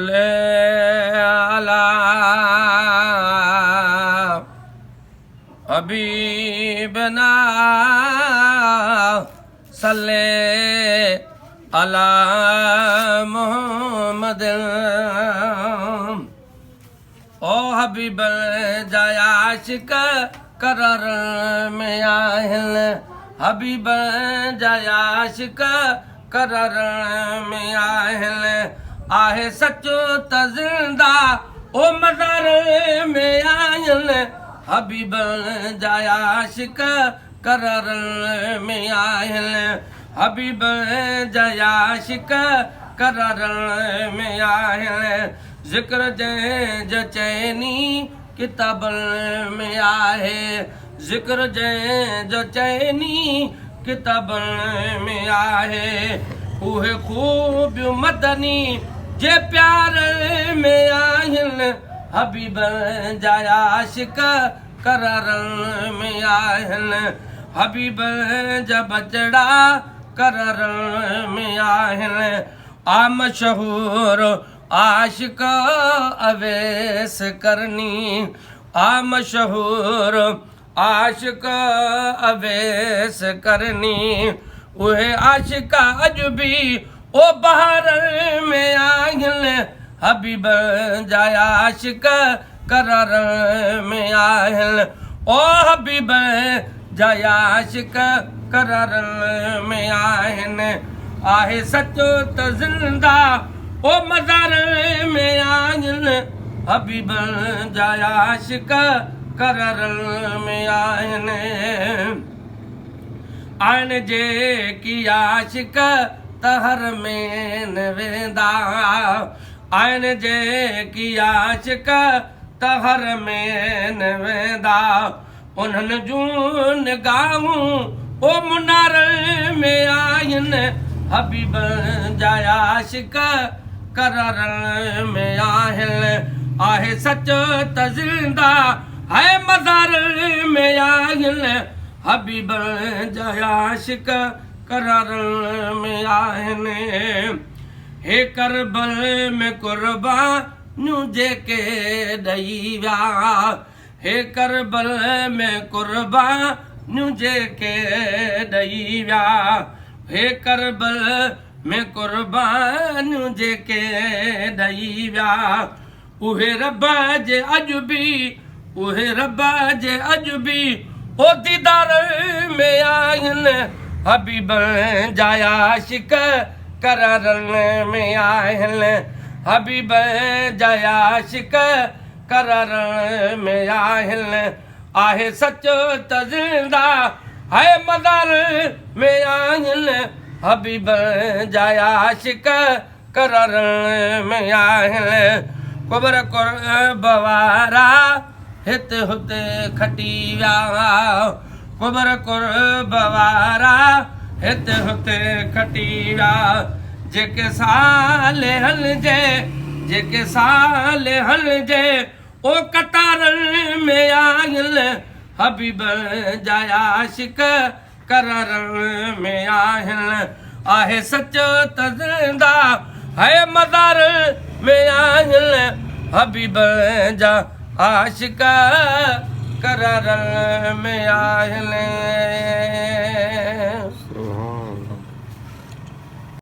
सल्ले अला हबीबना सल्ले अला मोहम्मद। ओ हबीब जाया आशिक करर में आहिल, हबीब जाया आशिक करर में आहिल। आहे सचो त जिंदा ओ मदर में आहिल, हबीब जाया आशिक करर में आहिल, हबीब जाया आशिक करर में आहिल। जिक्र जंहिंजो चइनी किताबन में आहे, जिक्र जंहिंजो चइनी किताबन में आहे। उहे खूबियूं मदनी जे प्यार में आहिनि, हबीब जाया आशिक करर में आहिनि, हबीब जा बचड़ा करर में आहिनि। आ मशहूर आशिक अवेस करनी, आ मशहूर आशिक अवेस करनी। उहे आशिक अज भी ओ बहार में आहिनि, हबीब जाया आशिक करर में आहिनि। ओ हबीब जाया आशिक करर में आहिनि। आहे सचो त जिंदा ओ मदर में आहिनि, हबीब जाया आशिक करर में आहिनि। आहिनि जेकी आशिक तहर में न वेंदा, आहिनि जेकी आशिक तहर में न वेंदा। उन्हनि जूं निगाहूं ओ मुनार में आहिनि, हबीब जाया आशिक करर में आहिनि। आहे सचो त जिंदा है मदर में आहिनि, हबीब जाया आशिक करर में आहिनि। हे करबल में कुर्बानियूं जेके ॾेई विया, हे करबल में कुर्बानियूं जेके ॾेई विया, हे करबल में कुर्बानियूं जेके ॾेई विया। उहे रब जे अॼु बि, उहे रब जे अॼु बि ओ दीदार में आहिनि, हबीब जाया आशिक करर में आहिनि, हबीब जाया आशिक करर में आहिनि। आहे सचो त जिंदा है मदर में आहिनि, हबीब जाया आशिक करर में आहिनि। कुबर कुर्ब वारा हिते हुते खटी विया, कुबर कुर्ब वारा हिते हुते खटी विया। जेके साल हलजे, जेके साल हलजे ओ कतारनि में आहिनि, हबीब जाया आशिक करर में आहिनि। आहे सचो त जिंदा है मदर में आहिनि, हबीब जा आशिक करर में आहिनि।